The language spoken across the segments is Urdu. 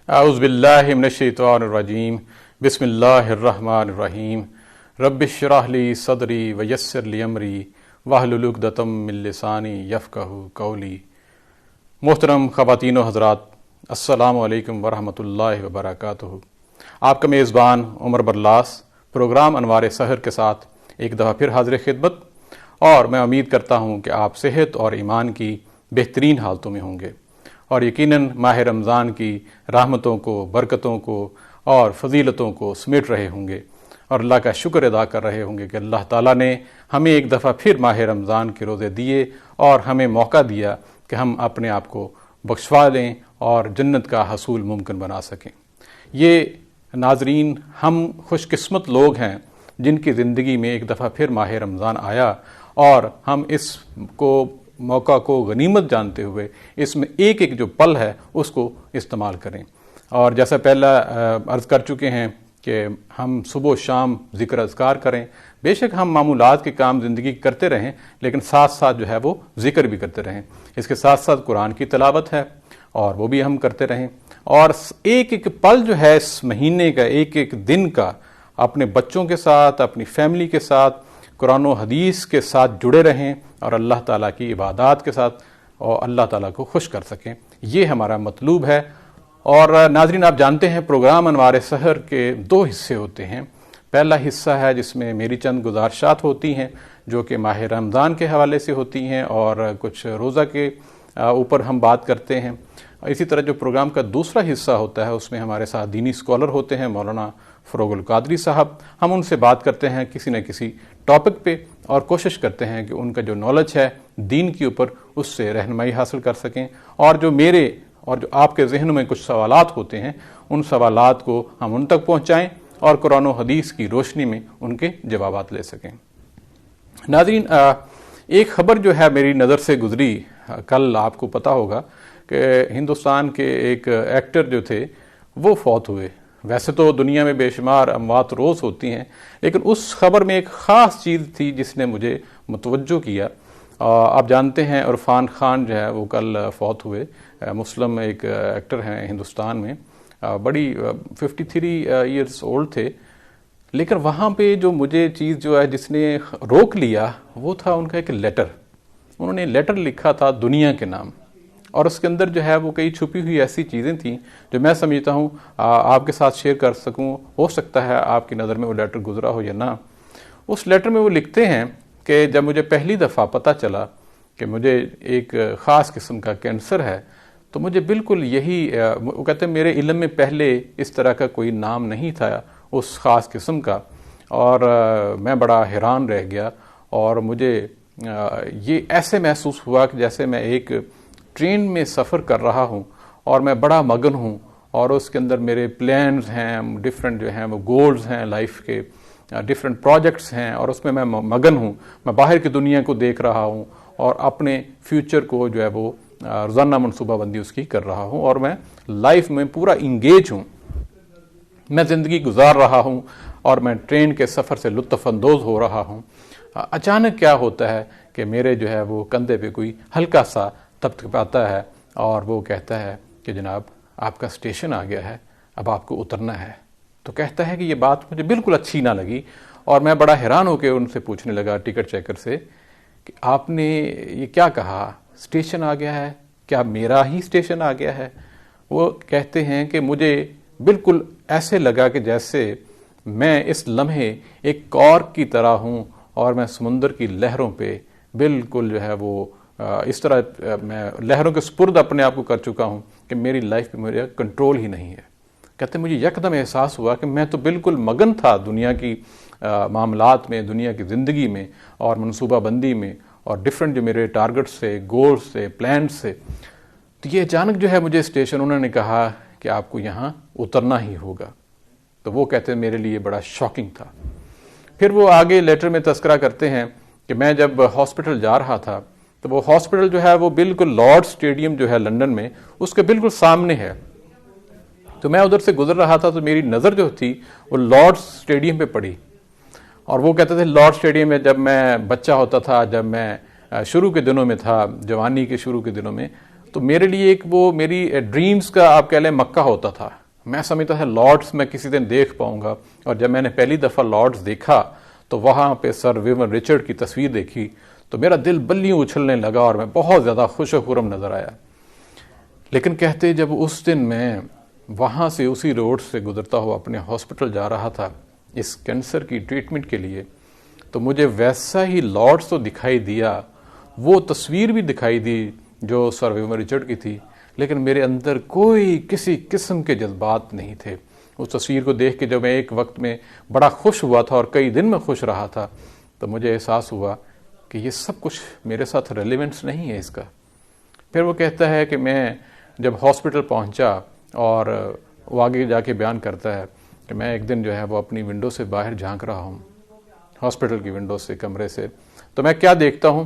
اعوذ باللہ من الشیطان الرجیم بسم اللہ الرحمن الرحیم رب اشرح لی صدری ویسر لی امری واحلل عقدۃ من لسانی یفقہوا قولی۔ محترم خواتین و حضرات، السلام علیکم ورحمۃ اللہ وبرکاتہ۔ آپ کا میزبان عمر برلاس پروگرام انوار سحر کے ساتھ ایک دفعہ پھر حاضر خدمت، اور میں امید کرتا ہوں کہ آپ صحت اور ایمان کی بہترین حالتوں میں ہوں گے، اور یقیناً ماہ رمضان کی رحمتوں کو، برکتوں کو اور فضیلتوں کو سمیٹ رہے ہوں گے، اور اللہ کا شکر ادا کر رہے ہوں گے کہ اللہ تعالیٰ نے ہمیں ایک دفعہ پھر ماہ رمضان کے روزے دیے اور ہمیں موقع دیا کہ ہم اپنے آپ کو بخشوا لیں اور جنت کا حصول ممکن بنا سکیں۔ یہ ناظرین، ہم خوش قسمت لوگ ہیں جن کی زندگی میں ایک دفعہ پھر ماہ رمضان آیا، اور ہم اس موقع کو غنیمت جانتے ہوئے اس میں ایک ایک جو پل ہے اس کو استعمال کریں۔ اور جیسا پہلا عرض کر چکے ہیں کہ ہم صبح و شام ذکر اذکار کریں۔ بے شک ہم معمولات کے کام زندگی کرتے رہیں، لیکن ساتھ ساتھ جو ہے وہ ذکر بھی کرتے رہیں۔ اس کے ساتھ ساتھ قرآن کی تلاوت ہے اور وہ بھی ہم کرتے رہیں، اور ایک ایک پل جو ہے اس مہینے کا، ایک ایک دن کا، اپنے بچوں کے ساتھ، اپنی فیملی کے ساتھ، قرآن و حدیث کے ساتھ جڑے رہیں، اور اللہ تعالیٰ کی عبادات کے ساتھ اور اللہ تعالیٰ کو خوش کر سکیں۔ یہ ہمارا مطلوب ہے۔ اور ناظرین، آپ جانتے ہیں پروگرام انوار سحر کے دو حصے ہوتے ہیں۔ پہلا حصہ ہے جس میں میری چند گزارشات ہوتی ہیں جو کہ ماہ رمضان کے حوالے سے ہوتی ہیں، اور کچھ روزہ کے اوپر ہم بات کرتے ہیں۔ اسی طرح جو پروگرام کا دوسرا حصہ ہوتا ہے اس میں ہمارے ساتھ دینی اسکالر ہوتے ہیں، مولانا فروغ القادری صاحب۔ ہم ان سے بات کرتے ہیں کسی نہ کسی ٹاپک پہ، اور کوشش کرتے ہیں کہ ان کا جو نالج ہے دین کے اوپر اس سے رہنمائی حاصل کر سکیں، اور جو میرے اور جو آپ کے ذہنوں میں کچھ سوالات ہوتے ہیں ان سوالات کو ہم ان تک پہنچائیں اور قرآن و حدیث کی روشنی میں ان کے جوابات لے سکیں۔ ناظرین، ایک خبر جو ہے میری نظر سے گزری کل، آپ کو پتہ ہوگا کہ ہندوستان کے ایک ایکٹر جو تھے وہ فوت ہوئے۔ ویسے تو دنیا میں بے شمار اموات روز ہوتی ہیں، لیکن اس خبر میں ایک خاص چیز تھی جس نے مجھے متوجہ کیا۔ آپ جانتے ہیں عرفان خان جو ہے وہ کل فوت ہوئے۔ مسلم ایک ایکٹر ہیں ہندوستان میں، بڑی 53 ایئرس اولڈ تھے، لیکن وہاں پہ جو مجھے چیز جو ہے جس نے روک لیا وہ تھا ان کا ایک لیٹر۔ انہوں نے لیٹر لکھا تھا دنیا کے نام، اور اس کے اندر جو ہے وہ کئی چھپی ہوئی ایسی چیزیں تھیں جو میں سمجھتا ہوں آپ کے ساتھ شیئر کر سکوں۔ ہو سکتا ہے آپ کی نظر میں وہ لیٹر گزرا ہو یا نہ۔ اس لیٹر میں وہ لکھتے ہیں کہ جب مجھے پہلی دفعہ پتہ چلا کہ مجھے ایک خاص قسم کا کینسر ہے، تو مجھے بالکل یہی، وہ کہتے ہیں میرے علم میں پہلے اس طرح کا کوئی نام نہیں تھا اس خاص قسم کا، اور میں بڑا حیران رہ گیا، اور مجھے یہ ایسے محسوس ہوا کہ جیسے میں ایک ٹرین میں سفر کر رہا ہوں اور میں بڑا مگن ہوں، اور اس کے اندر میرے پلانز ہیں ڈفرینٹ، جو ہیں وہ گولز ہیں لائف کے، ڈفرینٹ پروجیکٹس ہیں، اور اس میں مگن ہوں۔ میں باہر کی دنیا کو دیکھ رہا ہوں اور اپنے فیوچر کو جو ہے وہ روزانہ منصوبہ بندی اس کی کر رہا ہوں، اور میں لائف میں پورا انگیج ہوں، میں زندگی گزار رہا ہوں، اور میں ٹرین کے سفر سے لطف اندوز ہو رہا ہوں۔ اچانک کیا ہوتا ہے کہ میرے جو ہے وہ کندھے پہ کوئی ہلکا سا تپتپاتا ہے، اور وہ کہتا ہے کہ جناب آپ کا اسٹیشن آ گیا ہے، اب آپ کو اترنا ہے۔ تو کہتا ہے کہ یہ بات مجھے بالکل اچھی نہ لگی، اور میں بڑا حیران ہو کے ان سے پوچھنے لگا ٹکٹ چیکر سے کہ آپ نے یہ کیا کہا، اسٹیشن آ گیا ہے؟ کیا میرا ہی اسٹیشن آ گیا ہے؟ وہ کہتے ہیں کہ مجھے بالکل ایسے لگا کہ جیسے میں اس لمحے ایک کارک کی طرح ہوں، اور میں سمندر کی لہروں پہ بالکل جو ہے وہ اس طرح میں لہروں کے سپرد اپنے آپ کو کر چکا ہوں کہ میری لائف پہ میرا کنٹرول ہی نہیں ہے۔ کہتے ہیں مجھے یکدم احساس ہوا کہ میں تو بالکل مگن تھا دنیا کی معاملات میں، دنیا کی زندگی میں، اور منصوبہ بندی میں، اور ڈفرینٹ جو میرے ٹارگٹس سے، گولز سے، پلانس سے۔ تو یہ اچانک جو ہے مجھے اسٹیشن انہوں نے کہا کہ آپ کو یہاں اترنا ہی ہوگا۔ تو وہ کہتے ہیں میرے لیے بڑا شاکنگ تھا۔ پھر وہ آگے لیٹر میں تذکرہ کرتے ہیں کہ میں جب ہاسپٹل جا رہا تھا تو وہ ہاسپٹل جو ہے وہ بالکل لارڈ اسٹیڈیم جو ہے لندن میں، اس کے بالکل سامنے ہے۔ تو میں ادھر سے گزر رہا تھا تو میری نظر جو تھی وہ لارڈ اسٹیڈیم پہ پڑی، اور وہ کہتے تھے لارڈ اسٹیڈیم میں جب میں بچہ ہوتا تھا، جب میں شروع کے دنوں میں تھا، جوانی کے شروع کے دنوں میں، تو میرے لیے ایک وہ میری ڈریمز کا آپ کہہ لیں مکہ ہوتا تھا. میں سمجھتا تھا لارڈس میں کسی دن دیکھ پاؤں گا, اور جب میں نے پہلی دفعہ لارڈس دیکھا تو وہاں پہ سر ویون رچرڈ کی تصویر دیکھی تو میرا دل بلیوں اچھلنے لگا اور میں بہت زیادہ خوش و خرم نظر آیا. لیکن کہتے جب اس دن میں وہاں سے اسی روڈ سے گزرتا ہوا اپنے ہاسپٹل جا رہا تھا اس کینسر کی ٹریٹمنٹ کے لیے, تو مجھے ویسا ہی لارڈس تو دکھائی دیا, وہ تصویر بھی دکھائی دی جو سر ویون رچرڈ کی تھی, لیکن میرے اندر کوئی کسی قسم کے جذبات نہیں تھے. اس تصویر کو دیکھ کے جب میں ایک وقت میں بڑا خوش ہوا تھا اور کئی دن میں خوش رہا تھا, تو مجھے احساس ہوا کہ یہ سب کچھ میرے ساتھ ریلیونس نہیں ہے اس کا. پھر وہ کہتا ہے کہ میں جب ہاسپٹل پہنچا, اور وہ آگے جا کے بیان کرتا ہے کہ میں ایک دن جو ہے وہ اپنی ونڈو سے باہر جھانک رہا ہوں, ہاسپٹل کی ونڈو سے, کمرے سے, تو میں کیا دیکھتا ہوں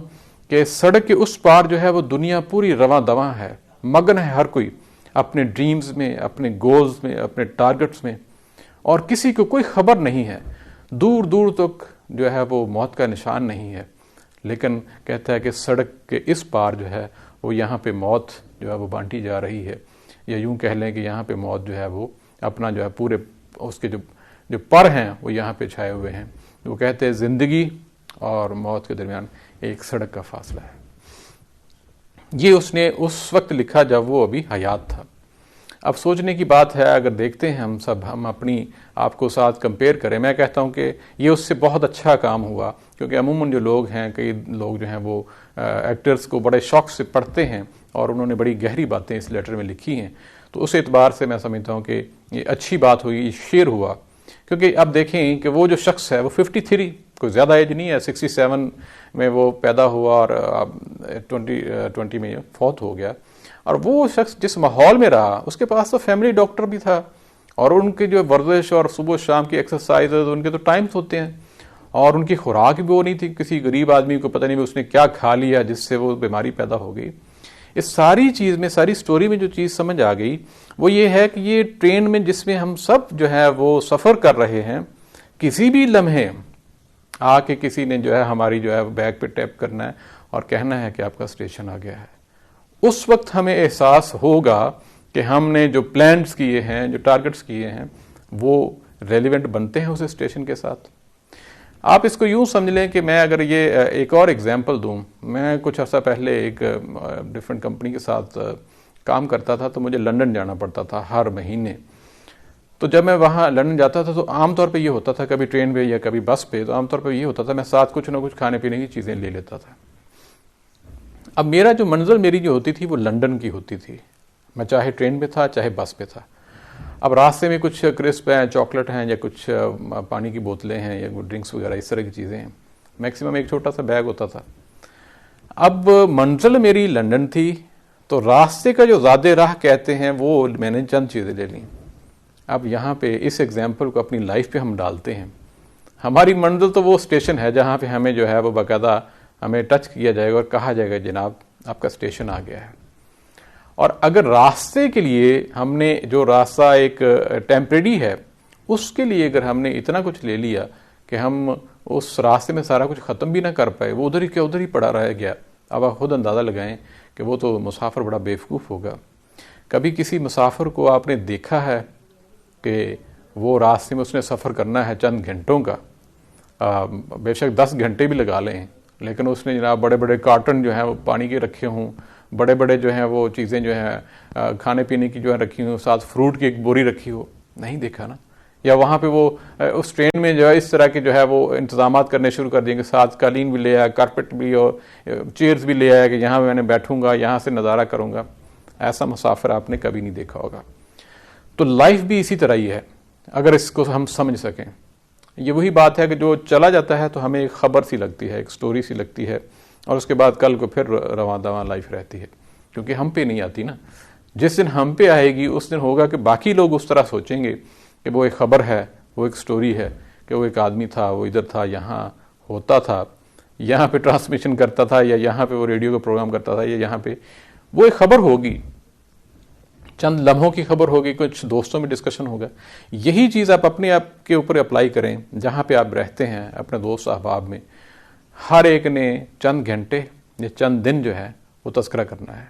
کہ سڑک کے اس پار جو ہے وہ دنیا پوری رواں دواں ہے, مگن ہے ہر کوئی اپنے ڈریمز میں, اپنے گولز میں, اپنے ٹارگٹس میں, اور کسی کو کوئی خبر نہیں ہے, دور دور تک جو ہے وہ موت کا نشان نہیں ہے. لیکن کہتا ہے کہ سڑک کے اس پار جو ہے وہ یہاں پہ موت جو ہے وہ بانٹی جا رہی ہے, یا یوں کہہ لیں کہ یہاں پہ موت جو ہے وہ اپنا جو ہے پورے اس کے جو پر ہیں وہ یہاں پہ چھائے ہوئے ہیں. وہ کہتے ہیں زندگی اور موت کے درمیان ایک سڑک کا فاصلہ ہے. یہ اس نے اس وقت لکھا جب وہ ابھی حیات تھا. اب سوچنے کی بات ہے, اگر دیکھتے ہیں ہم اپنی آپ کو ساتھ کمپیئر کریں, میں کہتا ہوں کہ یہ اس سے بہت اچھا کام ہوا, کیونکہ عموماً جو لوگ ہیں, کئی لوگ جو ہیں وہ ایکٹرز کو بڑے شوق سے پڑھتے ہیں اور انہوں نے بڑی گہری باتیں اس لیٹر میں لکھی ہیں, تو اس اعتبار سے میں سمجھتا ہوں کہ یہ اچھی بات ہوئی, یہ شیئر ہوا. کیونکہ اب دیکھیں کہ وہ جو شخص ہے وہ 53, کوئی زیادہ ایج نہیں ہے, 67 میں وہ پیدا ہوا اور 20 میں فوت ہو گیا. اور وہ شخص جس ماحول میں رہا اس کے پاس تو فیملی ڈاکٹر بھی تھا, اور ان کی جو ورزش اور صبح شام کی ایکسرسائز, ان کے تو ٹائمز ہوتے ہیں, اور ان کی خوراک بھی وہ نہیں تھی. کسی غریب آدمی کو پتہ نہیں اس نے کیا کھا لیا جس سے وہ بیماری پیدا ہو گئی. اس ساری چیز میں, ساری سٹوری میں جو چیز سمجھ آ گئی وہ یہ ہے کہ یہ ٹرین میں جس میں ہم سب جو ہے وہ سفر کر رہے ہیں, کسی بھی لمحے آ کے کسی نے جو ہے ہماری جو ہے بیگ پہ ٹیپ کرنا ہے اور کہنا ہے کہ آپ کا اسٹیشن آ گیا ہے. اس وقت ہمیں احساس ہوگا کہ ہم نے جو پلانز کیے ہیں, جو ٹارگٹس کیے ہیں, وہ ریلیونٹ بنتے ہیں اس اسٹیشن کے ساتھ. آپ اس کو یوں سمجھ لیں کہ میں اگر یہ ایک اور ایگزامپل دوں, میں کچھ عرصہ پہلے ایک ڈفرینٹ کمپنی کے ساتھ کام کرتا تھا, تو مجھے لندن جانا پڑتا تھا ہر مہینے. تو جب میں وہاں لندن جاتا تھا تو عام طور پہ یہ ہوتا تھا, کبھی ٹرین پہ یا کبھی بس پہ, تو عام طور پہ یہ ہوتا تھا میں ساتھ کچھ نہ کچھ کھانے پینے کی چیزیں لے لیتا تھا. اب میرا جو منزل میری جو ہوتی تھی وہ لندن کی ہوتی تھی, میں چاہے ٹرین پہ تھا چاہے بس پہ تھا. اب راستے میں کچھ کرسپ ہیں, چاکلیٹ ہیں, یا کچھ پانی کی بوتلیں ہیں, یا ڈرنکس وغیرہ اس طرح کی چیزیں ہیں. میکسیمم ایک چھوٹا سا بیگ ہوتا تھا. اب منزل میری لندن تھی, تو راستے کا جو زیادہ راہ کہتے ہیں وہ میں نے چند چیزیں لے لیں. اب یہاں پہ اس ایگزامپل کو اپنی لائف پہ ہم ڈالتے ہیں. ہماری منزل تو وہ اسٹیشن ہے جہاں پہ ہمیں جو ہے وہ باقاعدہ ہمیں ٹچ کیا جائے گا اور کہا جائے گا جناب آپ کا اسٹیشن آ گیا ہے. اور اگر راستے کے لیے ہم نے جو راستہ ایک ٹیمپریری ہے, اس کے لیے اگر ہم نے اتنا کچھ لے لیا کہ ہم اس راستے میں سارا کچھ ختم بھی نہ کر پائے, وہ ادھر ہی کے ادھر ہی پڑا رہ گیا, اب آپ خود اندازہ لگائیں کہ وہ تو مسافر بڑا بیوقوف ہوگا. کبھی کسی مسافر کو آپ نے دیکھا ہے کہ وہ راستے میں اس نے سفر کرنا ہے چند گھنٹوں کا, بے شک 10 گھنٹے بھی لگا لیں, لیکن اس نے جناب بڑے بڑے کارٹن جو ہیں وہ پانی کے رکھے ہوں, بڑے بڑے جو ہیں وہ چیزیں جو ہیں کھانے پینے کی جو ہے رکھی ہوں, ساتھ فروٹ کی ایک بوری رکھی ہو, نہیں دیکھا نا. یا وہاں پہ وہ اس ٹرین میں جو ہے اس طرح کے جو ہے وہ انتظامات کرنے شروع کر دیں گے, ساتھ قالین بھی لے آیا, کارپیٹ بھی اور چیئرز بھی لے آیا کہ یہاں میں بੈٹھوں گا, یہاں سے نظارہ کروں گا. ایسا مسافر آپ نے کبھی نہیں دیکھا ہوگا. تو لائف بھی اسی طرح ہی ہے اگر اس کو ہم سمجھ سکیں. یہ وہی بات ہے کہ جو چلا جاتا ہے تو ہمیں ایک خبر سی لگتی ہے, ایک سٹوری سی لگتی ہے, اور اس کے بعد کل کو پھر رواں دواں لائف رہتی ہے, کیونکہ ہم پہ نہیں آتی نا. جس دن ہم پہ آئے گی اس دن ہوگا کہ باقی لوگ اس طرح سوچیں گے کہ وہ ایک خبر ہے, وہ ایک سٹوری ہے, کہ وہ ایک آدمی تھا, وہ ادھر تھا, یہاں ہوتا تھا, یہاں پہ ٹرانسمیشن کرتا تھا, یا یہاں پہ وہ ریڈیو کا پروگرام کرتا تھا, یا یہاں پہ وہ ایک خبر ہوگی, چند لمحوں کی خبر ہوگی, کچھ دوستوں میں ڈسکشن ہوگا. یہی چیز آپ اپنے آپ کے اوپر اپلائی کریں جہاں پہ آپ رہتے ہیں, اپنے دوست احباب میں. ہر ایک نے چند گھنٹے یا چند دن جو ہے وہ تذکرہ کرنا ہے,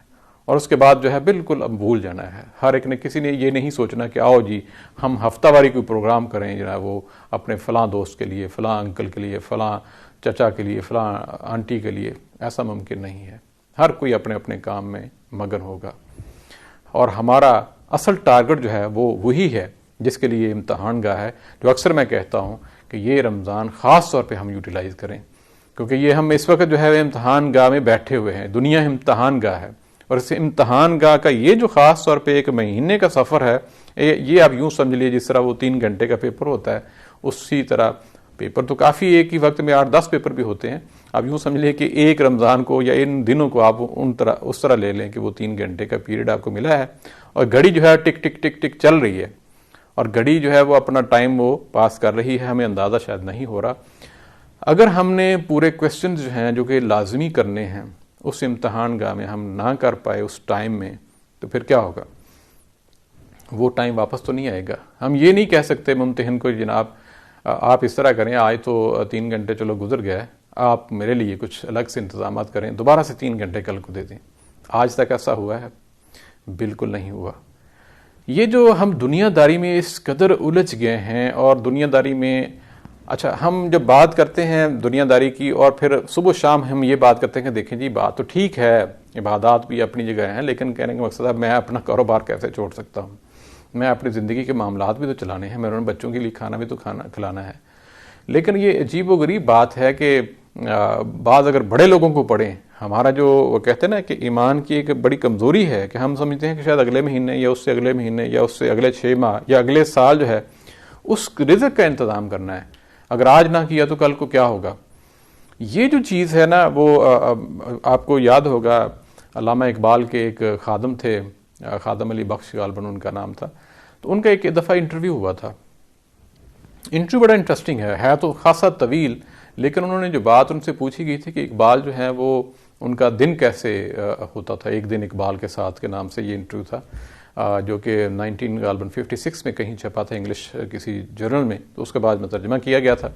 اور اس کے بعد جو ہے بالکل اب بھول جانا ہے. ہر ایک نے کسی نے یہ نہیں سوچنا کہ آؤ جی ہم ہفتہ واری کوئی پروگرام کریں جناب وہ اپنے فلاں دوست کے لیے، فلاں انکل کے لیے، فلاں چچا کے لیے، فلاں آنٹی کے لیے. ایسا ممکن نہیں ہے. ہر کوئی اپنے اپنے کام میں مگن ہوگا، اور ہمارا اصل ٹارگٹ جو ہے وہ وہی ہے جس کے لیے امتحان گاہ ہے، جو اکثر میں کہتا ہوں کہ یہ رمضان خاص طور پہ ہم یوٹیلائز کریں، کیونکہ یہ ہم اس وقت جو ہے امتحان گاہ میں بیٹھے ہوئے ہیں. دنیا امتحان گاہ ہے، اور اس امتحان گاہ کا یہ جو خاص طور پہ 1 مہینے کا سفر ہے، یہ آپ یوں سمجھ لیجیے جس طرح وہ 3 گھنٹے کا پیپر ہوتا ہے، اسی طرح پیپر تو کافی ایک ہی وقت میں 8-10 پیپر بھی ہوتے ہیں. آپ یوں سمجھ لیے کہ ایک رمضان کو یا ان دنوں کو آپ اس طرح لے لیں کہ وہ 3 گھنٹے کا پیریڈ آپ کو ملا ہے، اور گھڑی جو ہے ٹک ٹک ٹک ٹک چل رہی ہے، اور گھڑی جو ہے وہ اپنا ٹائم وہ پاس کر رہی ہے. ہمیں اندازہ شاید نہیں ہو رہا. اگر ہم نے پورے کویسچنز جو ہیں جو کہ لازمی کرنے ہیں اس امتحان گاہ میں ہم نہ کر پائے اس ٹائم میں، تو پھر کیا ہوگا؟ وہ ٹائم واپس تو نہیں آئے گا. ہم یہ نہیں کہہ سکتے ممتحن کو جناب آپ اس طرح کریں، آج تو 3 گھنٹے چلو گزر گئے، آپ میرے لیے کچھ الگ سے انتظامات کریں، دوبارہ سے 3 گھنٹے کل کو دے دیں. آج تک ایسا ہوا ہے؟ بالکل نہیں ہوا. یہ جو ہم دنیا داری میں اس قدر الجھ گئے ہیں، اور دنیا داری میں اچھا ہم جب بات کرتے ہیں دنیا داری کی، اور پھر صبح شام ہم یہ بات کرتے ہیں کہ دیکھیں جی بات تو ٹھیک ہے، عبادات بھی اپنی جگہ ہیں، لیکن کہنے کا مقصد ہے میں اپنا کاروبار کیسے چھوڑ سکتا ہوں، میں اپنی زندگی کے معاملات بھی تو چلانے ہیں، میں ان بچوں کے لیے کھانا بھی تو کھلانا ہے. لیکن یہ عجیب و غریب بات ہے کہ بعض اگر بڑے لوگوں کو پڑھیں، ہمارا جو وہ کہتے ہیں نا کہ ایمان کی ایک بڑی کمزوری ہے کہ ہم سمجھتے ہیں کہ شاید اگلے مہینے یا اس سے اگلے مہینے یا اس سے اگلے 6 ماہ یا اگلے سال جو ہے اس رزق کا انتظام کرنا ہے. اگر آج نہ کیا تو کل کو کیا ہوگا؟ یہ جو چیز ہے نا وہ آپ کو یاد ہوگا علامہ اقبال کے ایک خادم تھے، خادم علی بخش غالباً ان کا نام تھا. تو ان کا ایک دفعہ انٹرویو ہوا تھا. انٹرویو بڑا انٹرسٹنگ ہے تو خاصا طویل، لیکن انہوں نے جو بات ان سے پوچھی گئی تھی کہ اقبال جو ہے وہ ان کا دن کیسے ہوتا تھا، ایک دن اقبال کے ساتھ کے نام سے یہ انٹرویو تھا، جو کہ 1956 میں کہیں چھپا تھا انگلش کسی جرنل میں، تو اس کے بعد میں ترجمہ کیا گیا تھا.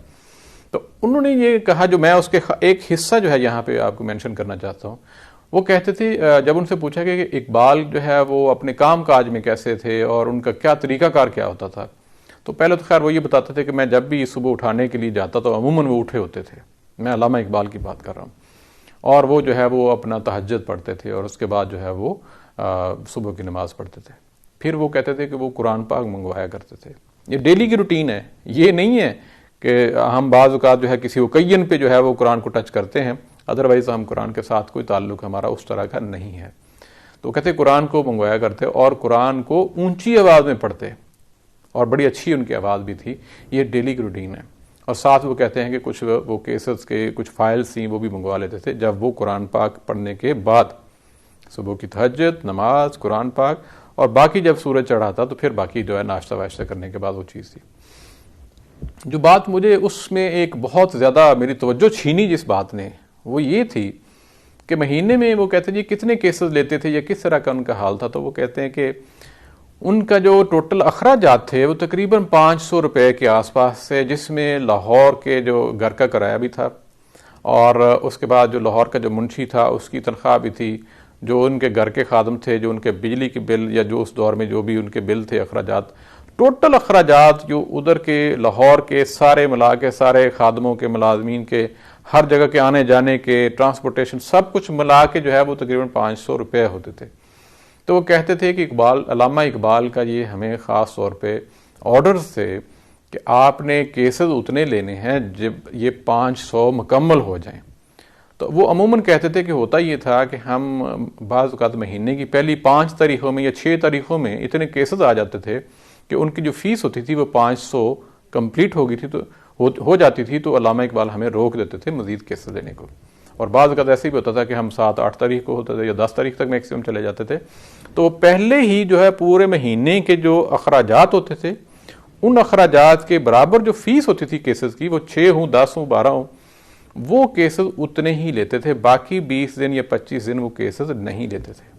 تو انہوں نے یہ کہا، جو میں اس کے ایک حصہ جو ہے یہاں پہ آپ کو مینشن کرنا چاہتا ہوں. وہ کہتے تھے جب ان سے پوچھا کہ اقبال جو ہے وہ اپنے کام کاج میں کیسے تھے اور ان کا کیا طریقہ کار کیا ہوتا تھا، تو پہلے تو خیر وہ یہ بتاتے تھے کہ میں جب بھی صبح اٹھانے کے لیے جاتا تو عموماً وہ اٹھے ہوتے تھے. میں علامہ اقبال کی بات کر رہا ہوں. اور وہ جو ہے وہ اپنا تہجد پڑھتے تھے، اور اس کے بعد جو ہے وہ صبح کی نماز پڑھتے تھے. پھر وہ کہتے تھے کہ وہ قرآن پاک منگوایا کرتے تھے. یہ ڈیلی کی روٹین ہے، یہ نہیں ہے کہ ہم بعض اوقات جو ہے کسی اوکیزن پہ جو ہے وہ قرآن کو ٹچ کرتے ہیں، ادروائز ہم قرآن کے ساتھ کوئی تعلق ہمارا اس طرح کا نہیں ہے. تو کہتے قرآن کو منگوایا کرتے اور قرآن کو اونچی آواز میں پڑھتے، اور بڑی اچھی ان کی آواز بھی تھی. یہ ڈیلی کی روٹین ہے. اور ساتھ وہ کہتے ہیں کہ کچھ وہ کیسز کے کچھ فائلز تھیں وہ بھی منگوا لیتے تھے جب وہ قرآن پاک پڑھنے کے بعد، صبح کی تہجد، نماز، قرآن پاک، اور باقی جب سورج چڑھاتا تو پھر باقی جو ہے ناشتہ واشتہ کرنے کے بعد وہ چیز تھی. جو بات مجھے اس میں ایک بہت زیادہ میری توجہ چھینی جس بات نے، وہ یہ تھی کہ مہینے میں وہ کہتے ہیں جی کتنے کیسز لیتے تھے یا کس طرح کا ان کا حال تھا. تو وہ کہتے ہیں کہ ان کا جو ٹوٹل اخراجات تھے وہ تقریباً 500 روپے کے آس پاس سے، جس میں لاہور کے جو گھر کا کرایہ بھی تھا، اور اس کے بعد جو لاہور کا جو منشی تھا اس کی تنخواہ بھی تھی، جو ان کے گھر کے خادم تھے، جو ان کے بجلی کے بل یا جو اس دور میں جو بھی ان کے بل تھے، اخراجات، ٹوٹل اخراجات جو ادھر کے لاہور کے سارے ملا کے، سارے خادموں کے، ملازمین کے، ہر جگہ کے آنے جانے کے، ٹرانسپورٹیشن، سب کچھ ملا کے جو ہے وہ تقریباً 500 روپے ہوتے تھے. تو وہ کہتے تھے کہ علامہ اقبال کا یہ ہمیں خاص طور پہ آرڈرز تھے کہ آپ نے کیسز اتنے لینے ہیں جب یہ 500 مکمل ہو جائیں. تو وہ عموماً کہتے تھے کہ ہوتا یہ تھا کہ ہم بعض اوقات مہینے کی پہلی 5 تاریخوں میں یا 6 تاریخوں میں اتنے کیسز آ جاتے تھے کہ ان کی جو فیس ہوتی تھی وہ 500 کمپلیٹ ہو گئی تھی، تو ہو جاتی تھی، تو علامہ اقبال ہمیں روک دیتے تھے مزید کیسز دینے کو. اور بعض اوقات ایسے بھی ہوتا تھا کہ ہم 7-8 تاریخ کو ہوتے تھے یا 10 تاریخ تک میکسیمم چلے جاتے تھے. تو پہلے ہی جو ہے پورے مہینے کے جو اخراجات ہوتے تھے ان اخراجات کے برابر جو فیس ہوتی تھی کیسز کی، وہ 6 ہوں، 10 ہوں، 12 ہوں، وہ کیسز اتنے ہی لیتے تھے. باقی 20 دن یا 25 دن وہ کیسز نہیں لیتے تھے.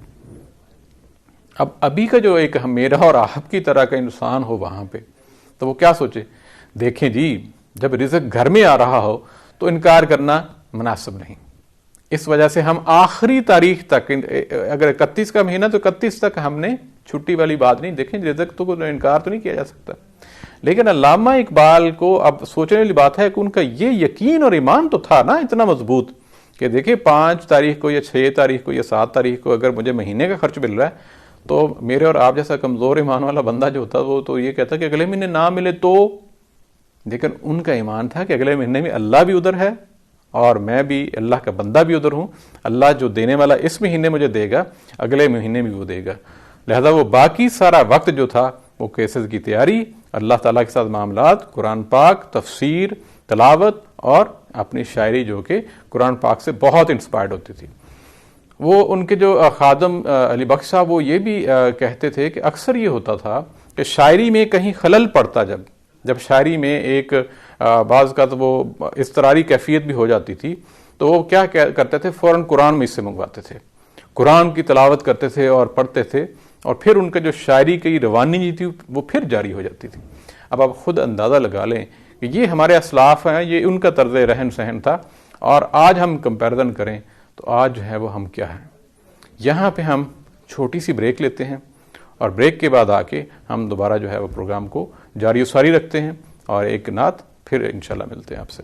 اب ابھی کا جو ایک میرا اور آپ کی طرح کا انسان ہو وہاں پہ، تو وہ کیا سوچے؟ دیکھیں جی جب رزق گھر میں آ رہا ہو تو انکار کرنا مناسب نہیں. اس وجہ سے ہم آخری تاریخ تک، اگر 31 کا مہینہ تو 31 تک ہم نے چھٹی والی بات نہیں، دیکھیں رزق تو کوئی انکار تو نہیں کیا جا سکتا. لیکن علامہ اقبال کو اب سوچنے والی بات ہے کہ ان کا یہ یقین اور ایمان تو تھا نا اتنا مضبوط کہ دیکھیں 5 تاریخ کو یا 6 تاریخ کو یا 7 تاریخ کو اگر مجھے مہینے کا خرچ مل رہا ہے تو میرے اور آپ جیسا کمزور ایمان والا بندہ جو ہوتا وہ تو یہ کہتا کہ اگلے مہینے نہ ملے تو. لیکن ان کا ایمان تھا کہ اگلے مہینے میں اللہ بھی ادھر ہے اور میں بھی اللہ کا بندہ بھی ادھر ہوں. اللہ جو دینے والا اس مہینے مجھے دے گا اگلے مہینے بھی وہ دے گا. لہذا وہ باقی سارا وقت جو تھا وہ کیسز کی تیاری، اللہ تعالیٰ کے ساتھ معاملات، قرآن پاک، تفسیر، تلاوت اور اپنی شاعری جو کہ قرآن پاک سے بہت انسپائرڈ ہوتی تھی. وہ ان کے جو خادم علی بخش صاحب وہ یہ بھی کہتے تھے کہ اکثر یہ ہوتا تھا کہ شاعری میں کہیں خلل پڑتا، جب شاعری میں ایک بعض کا تو وہ اضطراری کیفیت بھی ہو جاتی تھی تو وہ کیا کرتے تھے، فوراً قرآن میں اس سے منگواتے تھے، قرآن کی تلاوت کرتے تھے اور پڑھتے تھے اور پھر ان کا جو شاعری کی روانی تھی وہ پھر جاری ہو جاتی تھی. اب آپ خود اندازہ لگا لیں کہ یہ ہمارے اسلاف ہیں، یہ ان کا طرز رہن سہن تھا. اور آج ہم کمپیریزن کریں تو آج جو ہے وہ ہم کیا ہیں. یہاں پہ ہم چھوٹی سی بریک لیتے ہیں اور بریک کے بعد آ کے ہم دوبارہ جو ہے وہ پروگرام کو جاری و ساری رکھتے ہیں اور ایک نعت پھر انشاءاللہ ملتے ہیں آپ سے.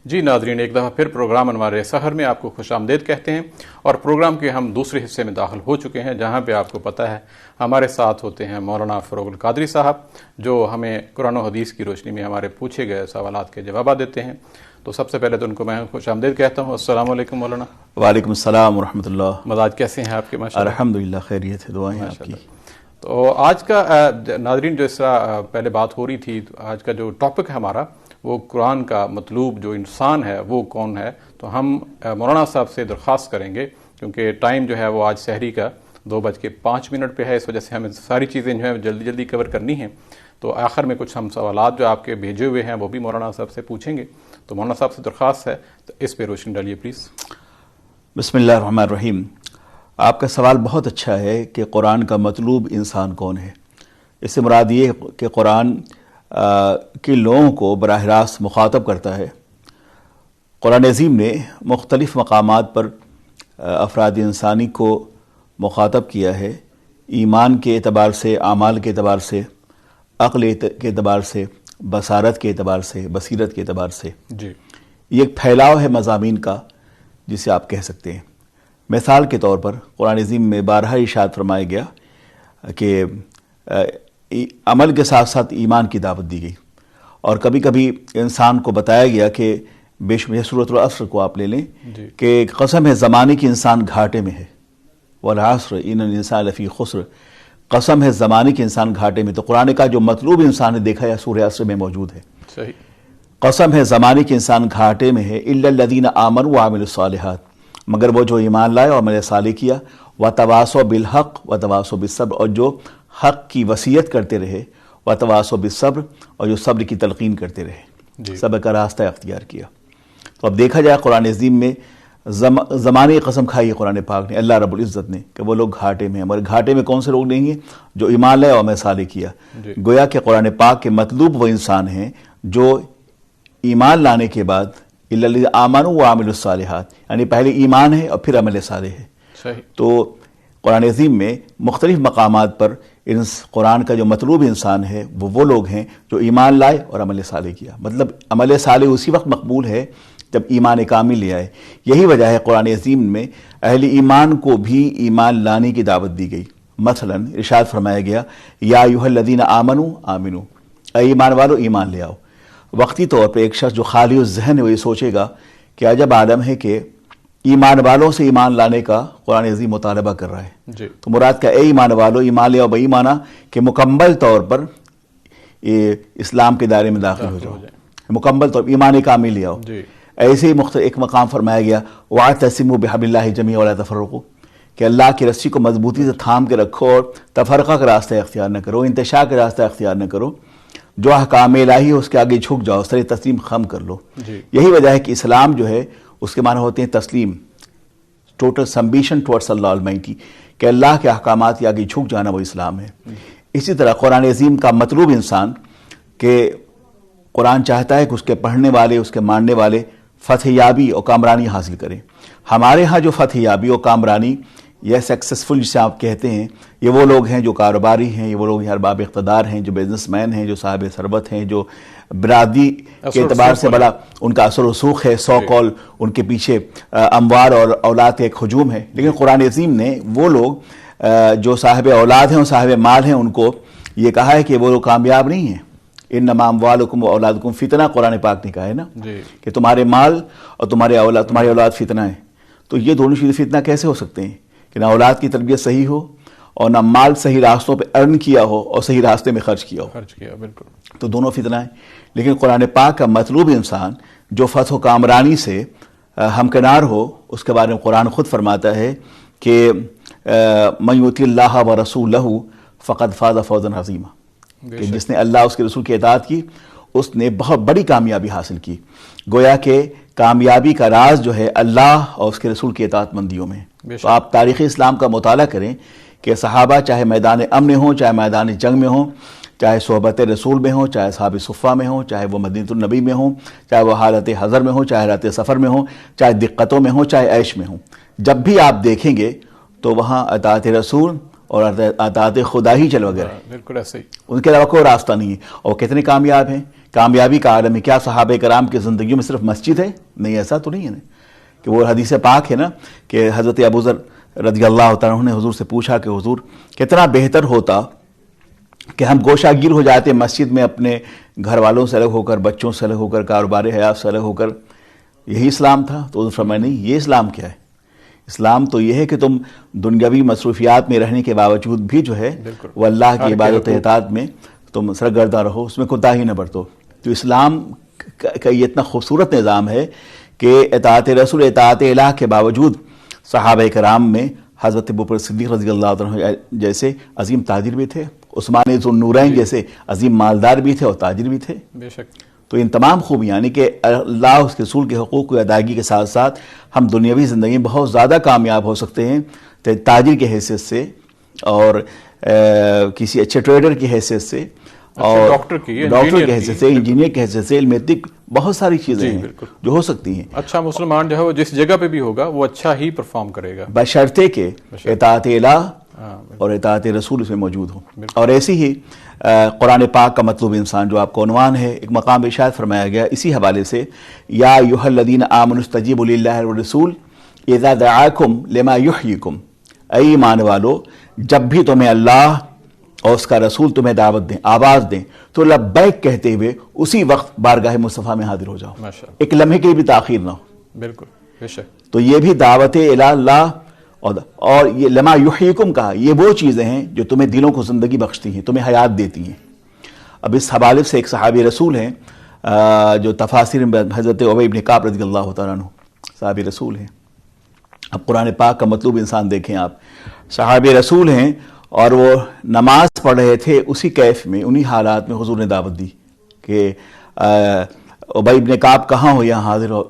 جی ناظرین، ایک دفعہ پھر پروگرام انوار سحر میں آپ کو خوش آمدید کہتے ہیں اور پروگرام کے ہم دوسرے حصے میں داخل ہو چکے ہیں جہاں پہ آپ کو پتہ ہے ہمارے ساتھ ہوتے ہیں مولانا فروغ القادری صاحب جو ہمیں قرآن و حدیث کی روشنی میں ہمارے پوچھے گئے سوالات کے جوابات دیتے ہیں. تو سب سے پہلے تو ان کو میں خوش آمدید کہتا ہوں. السلام علیکم مولانا. وعلیکم السلام ورحمۃ اللہ. مزاج کیسے ہیں آپ کے؟ ماشاءاللہ الحمدللہ خیریت ہے، دعائیں آپ کی. تو آج کا ناظرین جو اس طرح پہلے بات ہو رہی تھی، آج کا جو ٹاپک ہے ہمارا وہ قرآن کا مطلوب جو انسان ہے وہ کون ہے. تو ہم مولانا صاحب سے درخواست کریں گے کیونکہ ٹائم جو ہے وہ آج سحری کا 2:05 پہ ہے، اس وجہ سے ہمیں ساری چیزیں جو ہے جلدی جلدی کور کرنی ہیں. تو آخر میں کچھ ہم سوالات جو آپ کے بھیجے ہوئے ہیں وہ بھی مولانا صاحب سے پوچھیں گے. تو مولانا صاحب سے درخواست ہے تو اس پہ روشنی ڈالیے پلیز. بسم اللہ الرحمن الرحیم. آپ کا سوال بہت اچھا ہے کہ قرآن کا مطلوب انسان کون ہے. اس سے مراد یہ کہ قرآن کے لوگوں کو براہ راست مخاطب کرتا ہے. قرآن عظیم نے مختلف مقامات پر افراد انسانی کو مخاطب کیا ہے، ایمان کے اعتبار سے، اعمال کے اعتبار سے، عقل کے اعتبار سے، بصارت کے اعتبار سے، بصیرت کے اعتبار سے. جی یہ ایک پھیلاؤ ہے مضامین کا جسے آپ کہہ سکتے ہیں. مثال کے طور پر قرآن عظیم میں بارہا ارشاد فرمایا گیا کہ عمل کے ساتھ ساتھ ایمان کی دعوت دی گئی، اور کبھی کبھی انسان کو بتایا گیا کہ بے شمار سورۃ العصر کو آپ لے لیں کہ قسم ہے زمانے کی انسان گھاٹے میں ہے، والعصر ان الانسان لفی خسر، قسم ہے زمانے کے انسان گھاٹے میں. تو قرآن کا جو مطلوب انسان ہے دیکھا یا سورہ عصر میں موجود ہے. صحیح. قسم ہے زمانے کے انسان گھاٹے میں ہے، الا الذین آمنوا وعملوا الصالحات، مگر وہ جو ایمان لائے اور عمل صالح کیا، وتواصوا بالحق وتواصوا بالصبر، اور جو حق کی وصیت کرتے رہے، وتواصوا بالصبر، اور جو صبر کی تلقین کرتے رہے، صبر کا راستہ اختیار کیا. تو اب دیکھا جائے قرآن عظیم میں زمانے کی قسم کھائی ہے قرآن پاک نے، اللہ رب العزت نے، کہ وہ لوگ گھاٹے میں ہیں. مگر گھاٹے میں کون سے لوگ نہیں ہیں؟ جو ایمان لائے اور عمل صالح کیا. گویا کہ قرآن پاک کے مطلوب وہ انسان ہیں جو ایمان لانے کے بعد الا الذین آمنوا وعملوا الصالحات، یعنی پہلے ایمان ہے اور پھر عمل صالح ہے. صحیح. تو قرآن عظیم میں مختلف مقامات پر قرآن کا جو مطلوب انسان ہے وہ لوگ ہیں جو ایمان لائے اور عمل صالح کیا. مطلب عمل صالح اسی وقت مقبول ہے جب ایمان کامل لے آئے. یہی وجہ ہے قرآن عظیم میں اہل ایمان کو بھی ایمان لانے کی دعوت دی گئی. مثلا ارشاد فرمایا گیا یا ایھا الذین آمنوا آمنوا، اے ایمان والو ایمان لے آؤ. وقتی طور پہ ایک شخص جو خالی الذہن ہے وہ یہ سوچے گا کہ عجب عالم ہے کہ ایمان والوں سے ایمان لانے کا قرآن عظیم مطالبہ کر رہا ہے. جی. تو مراد کا اے ایمان والو ایمان لے آؤ، بھائی مانا کہ مکمل طور پر اسلام کے دائرے میں داخل ہو جاؤ، مکمل طور پر ایمان کامل لے آؤ. جی. ایسے ہی ایک مقام فرمایا گیا واعتصموا بحبل اللہ جمیعا ولا تفرقوا، کہ اللہ کی رسی کو مضبوطی سے تھام کے رکھو اور تفرقہ کا راستہ اختیار نہ کرو، انتشار کا راستہ اختیار نہ کرو. جو احکام الہی ہے اس کے آگے جھک جاؤ، سر تسلیم خم کر لو. جی. یہی وجہ ہے کہ اسلام جو ہے اس کے معنی ہوتے ہیں تسلیم، ٹوٹل سبمیشن ٹورڈس اللہ المیٹی، کہ اللہ کے احکامات کے آگے جھک جانا وہ اسلام ہے. اسی طرح قرآن عظیم کا مطلوب انسان کہ قرآن چاہتا ہے کہ اس کے پڑھنے والے، اس کے ماننے والے فتح یابی اور کامرانی حاصل کریں۔ ہمارے ہاں جو فتح یابی اور کامرانی یا سکسیسفل جسے آپ کہتے ہیں، یہ وہ لوگ ہیں جو کاروباری ہیں، یہ وہ لوگ ہیں ارباب اقتدار ہیں، جو بزنس مین ہیں، جو صاحب ثروت ہیں، جو برادری کے اعتبار سے بڑا ان کا اثر و رسوخ ہے، سو کال ان کے پیچھے اموال اور اولاد کا ایک ہجوم ہے۔ لیکن قرآن عظیم نے وہ لوگ جو صاحب اولاد ہیں اور صاحب مال ہیں ان کو یہ کہا ہے کہ وہ لوگ کامیاب نہیں ہیں۔ انما اموالکم و اولادکم فتنہ، قرآن پاک نے کہا ہے نا کہ تمہارے مال اور تمہاری اولاد فتنہ ہے۔ تو یہ دونوں چیزیں فتنہ کیسے ہو سکتے ہیں کہ نہ اولاد کی تربیت صحیح ہو اور نہ مال صحیح راستوں پہ ارن کیا ہو اور صحیح راستے میں خرچ کیا ہو، بالکل، تو دونوں فتنہ ہیں۔ لیکن قرآن پاک کا مطلوب انسان جو فتح و کامرانی سے ہمکنار ہو، اس کے بارے میں قرآن خود فرماتا ہے کہ من یطع اللہ و رسولہ فقد فاز فوزا عظیما، کہ جس نے اللہ اس کے رسول کی اطاعت کی اس نے بہت بڑی کامیابی حاصل کی۔ گویا کہ کامیابی کا راز جو ہے اللہ اور اس کے رسول کی اطاعت مندیوں میں۔ تو آپ تاریخ اسلام کا مطالعہ کریں کہ صحابہ چاہے میدان امن ہوں، چاہے میدان جنگ میں ہوں، چاہے صحبت رسول میں ہوں، چاہے اصحاب صفہ میں ہوں، چاہے وہ مدینۃ النبی میں ہوں، چاہے وہ حالت حضر میں ہوں، چاہے حالت سفر میں ہوں، چاہے دقتوں میں ہوں، چاہے عیش میں ہوں، جب بھی آپ دیکھیں گے تو وہاں اطاعت رسول اور اطاعت خدا ہی چل وغیرہ، بالکل ایسے ہی، ان کے علاوہ کوئی راستہ نہیں ہے۔ اور کتنے کامیاب ہیں، کامیابی کا عالم ہے۔ کیا صحابہ کرام کی زندگیوں میں صرف مسجد ہے؟ نہیں، ایسا تو نہیں ہے نا، کہ وہ حدیث پاک ہے نا کہ حضرت ابوذر رضی اللہ تعالیٰ عنہ نے حضور سے پوچھا کہ حضور کتنا بہتر ہوتا کہ ہم گوشہ گیر ہو جاتے مسجد میں، اپنے گھر والوں سے الگ ہو کر، بچوں سے الگ ہو کر، کاروبار حیات سے الگ ہو کر، یہی اسلام تھا؟ تو حضور فرمایا نہیں، یہ اسلام کیا ہے؟ اسلام تو یہ ہے کہ تم دنیاوی مصروفیات میں رہنے کے باوجود بھی جو ہے وہ اللہ کی عبادت و اطاعت میں تم سرگردہ رہو، اس میں کوتاہی نہ برتو۔ تو اسلام کا یہ اتنا خوبصورت نظام ہے کہ اطاعت رسول، اطاعت الہ کے باوجود صحابہ کرام میں حضرت ابوبکر صدیق رضی اللہ عنہ جیسے عظیم تاجر بھی تھے، عثمان ذو النورین جیسے عظیم مالدار بھی تھے اور تاجر بھی تھے۔ بے شک۔ تو ان تمام خوبیاں یعنی کہ اللہ اس کے رسول کے حقوق کی ادائیگی کے ساتھ ساتھ ہم دنیاوی زندگی میں بہت زیادہ کامیاب ہو سکتے ہیں تاجر کی حیثیت سے، اور کسی اچھے ٹریڈر کی حیثیت سے، اور ڈاکٹر کی حیثیت سے، انجینئر کی حیثیت سے، علم طب، بہت ساری چیزیں ہیں جو ہو سکتی ہیں۔ اچھا مسلمان جو ہے وہ جس جگہ پہ بھی ہوگا وہ اچھا ہی پرفارم کرے گا، بشرطے کہ اطاعت الہ اور اطاعت رسول اس میں موجود ہو۔ اور ایسی ہی قرآن پاک کا مطلوب انسان جو آپ کو عنوان ہے، ایک مقام ارشاد فرمایا گیا اسی حوالے سے، یا ایھا الذین آمنوا استجیبوا للہ والرسول اذا دعاکم لما یحییکم، اے ایمان والو جب بھی تمہیں اللہ اور اس کا رسول تمہیں دعوت دیں، آواز دیں، تو لبیک کہتے ہوئے اسی وقت بارگاہ مصطفیٰ میں حاضر ہو جاؤ، ایک لمحے کے لیے بھی تاخیر نہ ہو۔ بالکل، بے شک۔ تو یہ بھی دعوت الی اللہ، اور یہ لما یحییکم کہا، یہ وہ چیزیں ہیں جو تمہیں دلوں کو زندگی بخشتی ہیں، تمہیں حیات دیتی ہیں۔ اب اس حوالے سے ایک صحابی رسول ہیں جو تفاسیر میں حضرت ابی بن کعب رضی اللہ تعالیٰ عنہ صحابی رسول ہیں۔ اب قرآن پاک کا مطلوب انسان دیکھیں آپ، صحابی رسول ہیں اور وہ نماز پڑھ رہے تھے، اسی کیف میں، انہی حالات میں حضور نے دعوت دی کہ ابی بن کعب کہاں ہو، یہاں حاضر ہو۔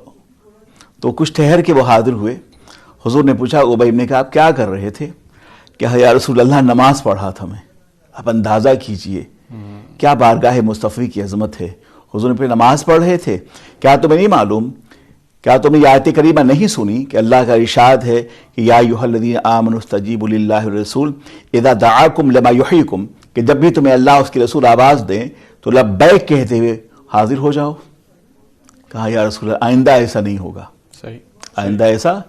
تو کچھ ٹھہر کے وہ حاضر ہوئے۔ حضور نے پوچھا ابی بن کعب کیا کر رہے تھے؟ کہ یا رسول اللہ نماز پڑھ رہا تھا میں۔ اب اندازہ کیجئے کیا بارگاہ مصطفی کی عظمت ہے۔ حضور نے پھر نماز پڑھ رہے تھے، کیا تمہیں نہیں معلوم، کیا تم نے یہ آیت کریمہ نہیں سنی کہ اللہ کا ارشاد ہے کہ یا ایھا الذین آمنوا استجیبوا للہ والرسول اذا دعاکم لما یحییکم، کہ جب بھی تمہیں اللہ اس کے رسول آواز دیں تو لبیک کہتے ہوئے حاضر ہو جاؤ۔ کہا یا رسول اللہ آئندہ ایسا نہیں ہوگا، آئندہ ایسا۔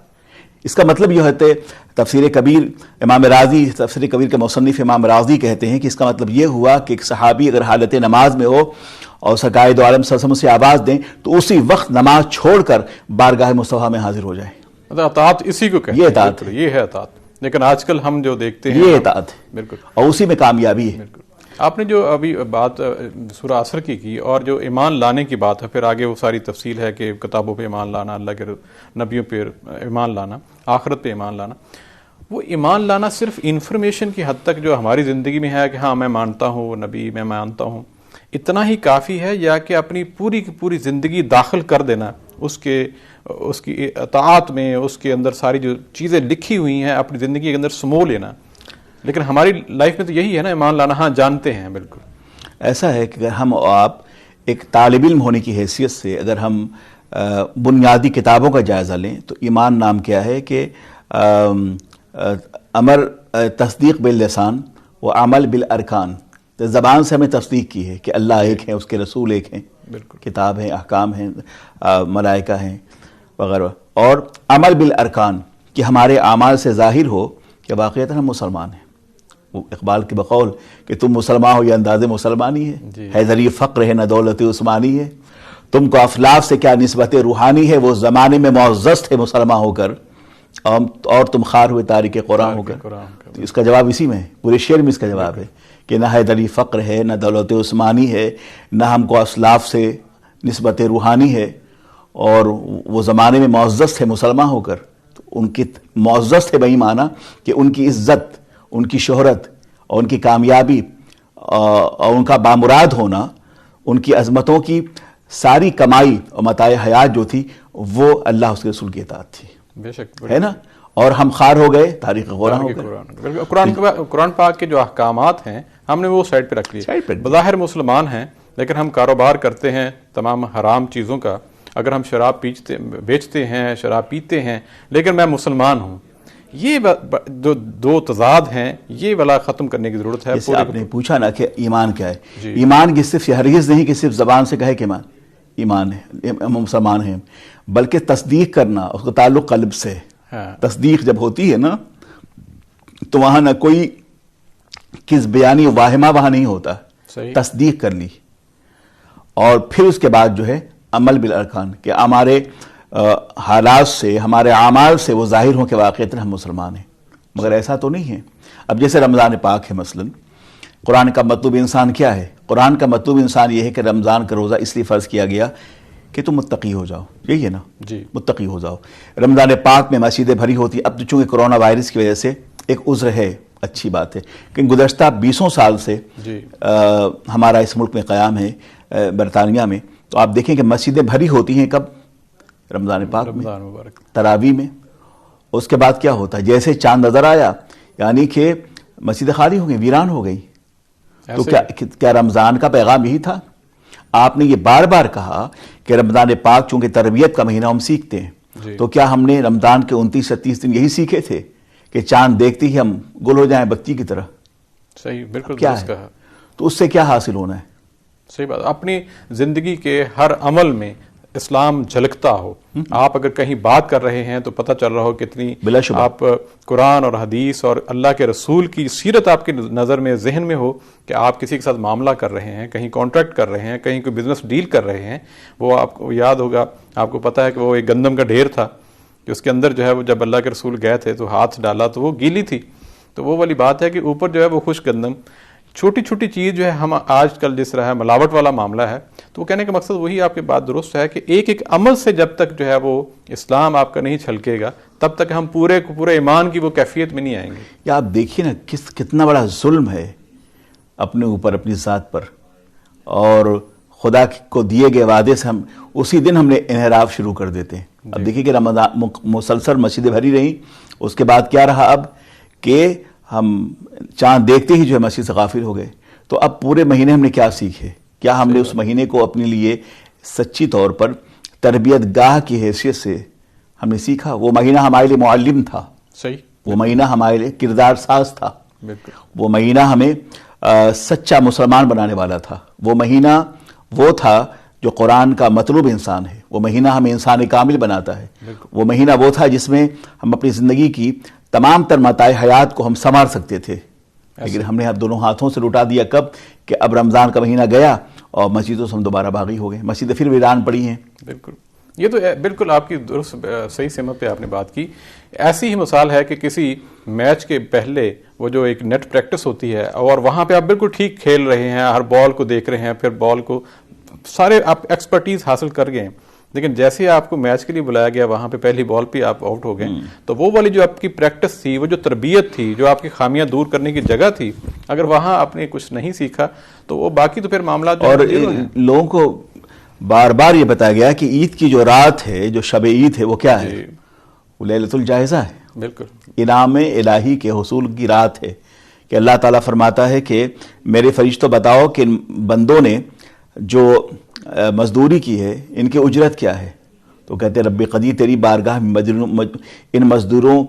اس کا مطلب یہ ہوتا ہے، تفسیر کبیر امام راضی، تفسیر کبیر کے مصنف امام راضی کہتے ہیں کہ اس کا مطلب یہ ہوا کہ ایک صحابی اگر حالت نماز میں ہو اور سرکار دو عالم صلی اللہ علیہ وسلم سے آواز دیں تو اسی وقت نماز چھوڑ کر بارگاہ مصطفیٰ میں حاضر ہو جائے۔ اطاعت اسی کو کہتے ہیں، یہ اطاعت ہے، یہ ہے اطاعت۔ لیکن آج کل ہم جو دیکھتے ہیں یہ اطاعت ہے، بالکل، اور اسی میں کامیابی ہے۔ آپ نے جو ابھی بات سورہ عصر کی اور جو ایمان لانے کی بات ہے، پھر آگے وہ ساری تفصیل ہے کہ کتابوں پہ ایمان لانا، اللہ کے نبیوں پہ ایمان لانا، آخرت پہ ایمان لانا۔ وہ ایمان لانا صرف انفارمیشن کی حد تک جو ہماری زندگی میں ہے کہ ہاں میں مانتا ہوں وہ نبی، میں مانتا ہوں، اتنا ہی کافی ہے، یا کہ اپنی پوری کی پوری زندگی داخل کر دینا اس کی اطاعت میں، اس کے اندر ساری جو چیزیں لکھی ہوئی ہیں اپنی زندگی کے اندر سمو لینا۔ لیکن ہماری لائف میں تو یہی ہے نا، ایمان لانا، ہاں جانتے ہیں، بالکل ایسا ہے کہ اگر ہم اور آپ ایک طالب علم ہونے کی حیثیت سے اگر ہم بنیادی کتابوں کا جائزہ لیں تو ایمان نام کیا ہے کہ امر تصدیق باللسان و عمل بالارکان، تو زبان سے ہمیں تصدیق کی ہے کہ اللہ ایک ہے، اس کے رسول ایک ہیں، کتاب ہیں، احکام ہیں، ملائکہ ہیں وغیرہ، اور عمل بالارکان کہ ہمارے اعمال سے ظاہر ہو کہ واقعتاً ہم مسلمان ہیں۔ وہ اقبال کے بقول کہ تم مسلمان ہو یہ انداز مسلمانی ہے، حیدری فقر ہے نہ دولت عثمانی ہے، تم کو افلاف سے کیا نسبت روحانی ہے، وہ زمانے میں معزز تھے مسلمان ہو کر، اور تم خار ہوئے تاریک قرآن ہو کر۔ اس کا جواب اسی میں ہے، پورے شعر میں اس کا جواب ہے کہ نہ حیدری فقر ہے نہ دولت عثمانی ہے، نہ ہم کو اسلاف سے نسبت روحانی ہے، اور وہ زمانے میں معزز تھے مسلمان ہو کر۔ تو ان کی معزز تھے بہی معنی کہ ان کی عزت، ان کی شہرت اور ان کی کامیابی اور ان کا بامراد ہونا، ان کی عظمتوں کی ساری کمائی اور متاع حیات جو تھی وہ اللہ اس کے رسول کی اطاعت تھی، بے شک ہے نا، اور ہم خار ہو گئے تاریخ قرآن ہو گئے۔ قرآن پاک کے جو احکامات ہیں ہم نے وہ سائڈ پہ رکھ لیے، بظاہر مسلمان ہیں لیکن ہم کاروبار کرتے ہیں تمام حرام چیزوں کا، اگر ہم شراب بیچتے ہیں، شراب پیتے ہیں، لیکن میں مسلمان ہوں، یہ جو دو تضاد ہیں یہ والا ختم کرنے کی ضرورت ہے۔ جیسے آپ نے پوچھا نا کہ ایمان کیا ہے، ایمان کی صرف ہرگز نہیں کہ صرف زبان سے کہے کہ ایمان ہے، ہم مسلمان ہیں، بلکہ تصدیق کرنا، اس کا تعلق قلب سے۔ تصدیق جب ہوتی ہے نا تو وہاں نہ کوئی کس بیانی واہمہ وہاں نہیں ہوتا، تصدیق کر لی، اور پھر اس کے بعد جو ہے عمل بالارکان کہ ہمارے حالات سے، ہمارے اعمال سے وہ ظاہر ہوں کہ واقعتاً ہم مسلمان ہیں، مگر ایسا تو نہیں ہے۔ اب جیسے رمضان پاک ہے مثلا، قرآن کا مطلوب انسان کیا ہے؟ قرآن کا مطلوب انسان یہ ہے کہ رمضان کا روزہ اس لیے فرض کیا گیا کہ تم متقی ہو جاؤ، یہی ہے نا، متقی ہو جاؤ۔ رمضان پاک میں مسجدیں بھری ہوتی، اب تو چونکہ کرونا وائرس کی وجہ سے ایک عذر ہے، اچھی بات ہے، کہ گزشتہ 20 سال سے ہمارا اس ملک میں قیام ہے، برطانیہ میں، تو آپ دیکھیں کہ مسجدیں بھری ہوتی ہیں کب؟ رمضان پاک میں، تراویح میں۔ اس کے بعد کیا ہوتا ہے؟ جیسے چاند نظر آیا یعنی کہ مسجدیں خالی ہو گئی، ویران ہو گئی۔ تو کیا رمضان کا پیغام یہی تھا؟ آپ نے یہ بار بار کہا کہ رمضان پاک چونکہ تربیت کا مہینہ ہم سیکھتے ہیں، تو کیا ہم نے رمضان کے 29-36 دن یہی سیکھے تھے کہ چاند دیکھتے ہی ہم گل ہو جائیں بتی کی طرح؟ صحیح، بالکل کیا ہے؟ تو اس سے کیا حاصل ہونا ہے؟ صحیح بات، اپنی زندگی کے ہر عمل میں اسلام جھلکتا ہو۔ آپ اگر کہیں بات کر رہے ہیں تو پتہ چل رہا ہو کتنی آپ قرآن اور حدیث اور اللہ کے رسول کی سیرت آپ کے نظر میں، ذہن میں ہو کہ آپ کسی کے ساتھ معاملہ کر رہے ہیں، کہیں کانٹریکٹ کر رہے ہیں، کہیں کوئی بزنس ڈیل کر رہے ہیں، وہ آپ کو یاد ہوگا، آپ کو پتہ ہے کہ وہ ایک گندم کا ڈھیر تھا کہ اس کے اندر جو ہے وہ جب اللہ کے رسول گئے تھے تو ہاتھ ڈالا تو وہ گیلی تھی، تو وہ والی بات ہے کہ اوپر جو ہے وہ خشک گندم، چھوٹی چھوٹی چیز جو ہے ہم آج کل جس طرح ملاوٹ والا معاملہ ہے، تو وہ کہنے کا مقصد وہی آپ کی بات درست ہے کہ ایک ایک عمل سے جب تک جو ہے وہ اسلام آپ کا نہیں چھلکے گا تب تک ہم پورے ایمان کی وہ کیفیت میں نہیں آئیں گے۔ یا آپ دیکھیے نا کتنا بڑا ظلم ہے اپنے اوپر، اپنی ذات پر، اور خدا کو دیے گئے وعدے سے ہم اسی دن ہم نے انحراف شروع کر دیتے ہیں۔ اب دیکھیے کہ رمضان مسلسل مسجدیں بھری رہیں، اس کے بعد کیا رہا اب کہ ہم چاند دیکھتے ہی جو ہے مسجد سے غافل ہو گئے۔ تو اب پورے مہینے ہم نے کیا سیکھے؟ کیا ہم نے اس مہینے کو اپنے لیے سچی طور پر تربیت گاہ کی حیثیت سے ہم نے سیکھا؟ وہ مہینہ ہمارے لیے معلم تھا، صحیح، وہ مہینہ ہمارے لیے کردار ساز تھا، وہ مہینہ ہمیں سچا مسلمان بنانے والا تھا، وہ مہینہ وہ تھا جو قرآن کا مطلوب انسان ہے، وہ مہینہ ہمیں انسان کامل بناتا ہے، وہ مہینہ وہ تھا جس میں ہم اپنی زندگی کی تمام تر متاع حیات کو ہم سنوار سکتے تھے، لیکن ہم نے اب دونوں ہاتھوں سے لٹا دیا۔ کب کہ اب رمضان کا مہینہ گیا اور مسجدوں سے ہم دوبارہ باغی ہو گئے، مسجدیں پھر ویران پڑی ہیں۔ بالکل، یہ تو بالکل آپ کی درست صحیح سمت پہ آپ نے بات کی۔ ایسی ہی مثال ہے کہ کسی میچ کے پہلے وہ جو ایک نیٹ پریکٹس ہوتی ہے اور وہاں پہ آپ بالکل ٹھیک کھیل رہے ہیں، ہر بال کو دیکھ رہے ہیں، پھر بال کو سارے آپ ایکسپرٹیز حاصل کر گئے ہیں، لیکن جیسے آپ کو میچ کے لیے بلایا گیا وہاں پہ پہلی بال پہ آپ آؤٹ ہو گئے، تو وہ والی جو آپ کی پریکٹس تھی، وہ جو تربیت تھی، جو آپ کی خامیاں دور کرنے کی جگہ تھی، اگر وہاں آپ نے کچھ نہیں سیکھا تو وہ باقی تو پھر معاملات اور لوگوں کو بار بار یہ بتایا گیا کہ عید کی جو رات ہے، جو شب عید ہے، وہ کیا ہے؟ وہ لیلۃ الجائزہ ہے، بالکل انعام الہی کے حصول کی رات ہے، کہ اللہ تعالیٰ فرماتا ہے کہ میرے فرشتوں بتاؤ کہ بندوں نے جو مزدوری کی ہے ان کی اجرت کیا ہے؟ تو کہتے ہیں رب قدیر تیری بارگاہ میں ان مزدوروں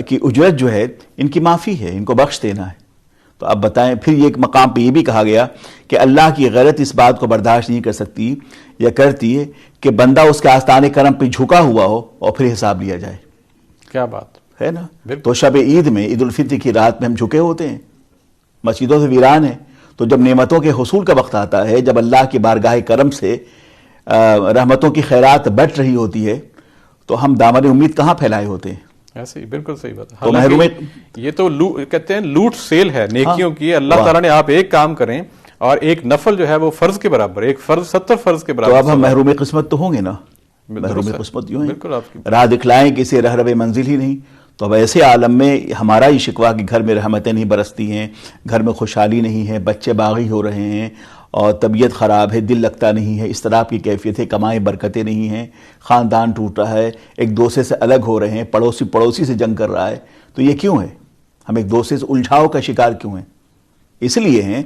کی اجرت جو ہے ان کی معافی ہے، ان کو بخش دینا ہے۔ تو اب بتائیں، پھر یہ ایک مقام پہ یہ بھی کہا گیا کہ اللہ کی غیرت اس بات کو برداشت نہیں کر سکتی یا کرتی ہے کہ بندہ اس کے آستانے کرم پہ جھکا ہوا ہو اور پھر حساب لیا جائے۔ کیا بات ہے نا؟ تو شب عید میں، عید الفطر کی رات میں ہم جھکے ہوتے ہیں، مسجدوں سے ویران ہیں۔ تو جب نعمتوں کے حصول کا وقت آتا ہے، جب اللہ کی بارگاہ کرم سے رحمتوں کی خیرات بٹ رہی ہوتی ہے، تو ہم دامن امید کہاں پھیلائے ہوتے ہیں؟ ایسے ہی بالکل صحیح بات ہے۔ تو محروم یہ تو کہتے ہیں لوٹ سیل ہے نیکیوں کی۔ اللہ تعالیٰ نے آپ ایک کام کریں اور ایک نفل جو ہے وہ فرض کے برابر، ایک فرض 70 فرض کے برابر۔ تو اب ہم محروم قسمت تو ہوں گے نا، محروم قسمت یوں بالکل آپ کی راہ دکھلائیں کسی رہرو منزل ہی نہیں۔ تو اب ایسے عالم میں ہمارا ہی شکوہ کہ گھر میں رحمتیں نہیں برستی ہیں، گھر میں خوشحالی نہیں ہے، بچے باغی ہو رہے ہیں اور طبیعت خراب ہے، دل لگتا نہیں ہے، اس طرح کی کیفیت ہے، کمائیں برکتیں نہیں ہیں، خاندان ٹوٹ رہا ہے، ایک دوسرے سے الگ ہو رہے ہیں، پڑوسی سے جنگ کر رہا ہے۔ تو یہ کیوں ہے؟ ہم ایک دوسرے سے الجھاؤ کا شکار کیوں ہیں؟ اس لیے ہیں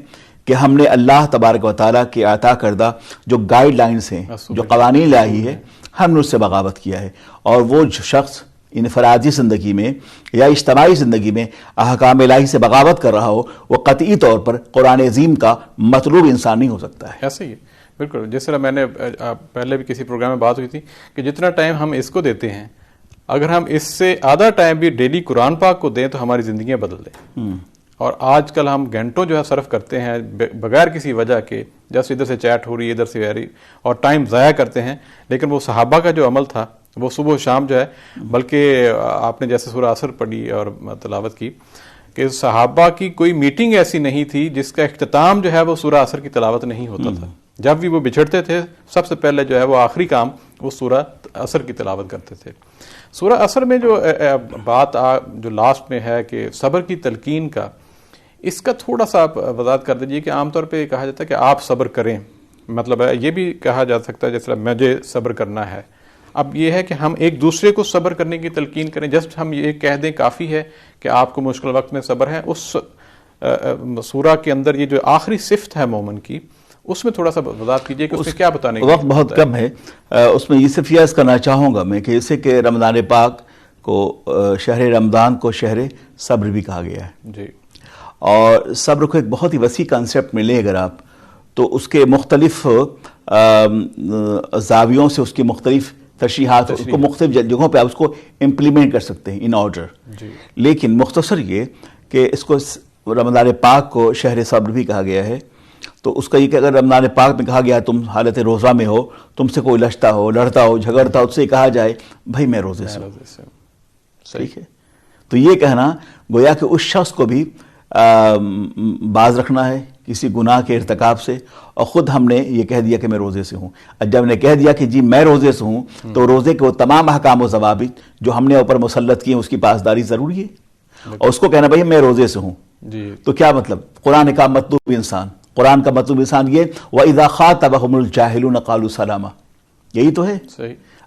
کہ ہم نے اللہ تبارک و تعالیٰ کے عطا کردہ جو گائیڈ لائنز ہیں، جو قوانین لائی ہے، ہم نے اس سے بغاوت کیا ہے۔ اور وہ شخص انفرادی زندگی میں یا اجتماعی زندگی میں احکام الہی سے بغاوت کر رہا ہو، وہ قطعی طور پر قرآن عظیم کا مطلوب انسان نہیں ہو سکتا ہے۔ ایسے ہی بالکل، جس طرح میں نے پہلے بھی کسی پروگرام میں بات ہوئی تھی کہ جتنا ٹائم ہم اس کو دیتے ہیں، اگر ہم اس سے آدھا ٹائم بھی ڈیلی قرآن پاک کو دیں تو ہماری زندگیاں بدل دیں۔ اور آج کل ہم گھنٹوں جو ہے صرف کرتے ہیں بغیر کسی وجہ کے، جیسے ادھر سے چیٹ ہو رہی ہے، ادھر سے رہی، اور ٹائم ضائع کرتے ہیں۔ لیکن وہ صحابہ کا جو عمل تھا وہ صبح و شام جو ہے، بلکہ آپ نے جیسے سورہ عصر پڑھی اور تلاوت کی کہ صحابہ کی کوئی میٹنگ ایسی نہیں تھی جس کا اختتام جو ہے وہ سورہ عصر کی تلاوت نہیں ہوتا تھا۔ جب بھی وہ بچھڑتے تھے سب سے پہلے جو ہے وہ آخری کام وہ سورہ عصر کی تلاوت کرتے تھے۔ سورہ عصر میں جو بات جو لاسٹ میں ہے کہ صبر کی تلقین کا، اس کا تھوڑا سا آپ وضاحت کر دیجئے کہ عام طور پہ کہا جاتا ہے کہ آپ صبر کریں، مطلب ہے یہ بھی کہا جا سکتا ہے جس طرح مجھے صبر کرنا ہے۔ اب یہ ہے کہ ہم ایک دوسرے کو صبر کرنے کی تلقین کریں، جسٹ ہم یہ کہہ دیں کافی ہے کہ آپ کو مشکل وقت میں صبر ہے۔ اس سورہ کے اندر یہ جو آخری صفت ہے مومن کی، اس میں تھوڑا سا وضاحت کیجئے کہ اس میں کیا بتانے کی وقت بہت کم ہے۔ اس میں یہ صرف یہ عرض کرنا چاہوں گا میں کہ اسے کہ رمضان پاک کو شہر رمضان کو شہر صبر بھی کہا گیا ہے جی، اور صبر کو ایک بہت ہی وسیع کانسیپٹ میں لیں اگر آپ، تو اس کے مختلف زاویوں سے اس کی مختلف تشریحات، اس کو مختلف جگہوں پہ آپ اس کو امپلیمنٹ کر سکتے ہیں ان آرڈر۔ لیکن مختصر یہ کہ اس کو رمضان پاک کو شہر صبر بھی کہا گیا ہے، تو اس کا یہ کہ اگر رمضان پاک میں کہا گیا تم حالت روزہ میں ہو، تم سے کوئی لڑتا ہو جھگڑتا ہو، اس سے کہا جائے بھائی میں روزے سے ہوں، ٹھیک ہے؟ تو یہ کہنا گویا کہ اس شخص کو بھی باز رکھنا ہے کسی گناہ کے ارتکاب سے، اور خود ہم نے یہ کہہ دیا کہ میں روزے سے ہوں۔ اور جب نے کہہ دیا کہ جی میں روزے سے ہوں، تو روزے کے وہ تمام احکام و ضوابط جو ہم نے اوپر مسلط کیے اس کی پاسداری ضروری ہے، اور اس کو کہنا بھائی میں روزے سے ہوں۔ تو کیا مطلب؟ قرآن کا مطلوب انسان، قرآن کا مطلوب انسان یہ وَإِذَا خَاطَبَهُمُ الْجَاهِلُونَ قَالُوا سَلَامًا، یہی تو ہے۔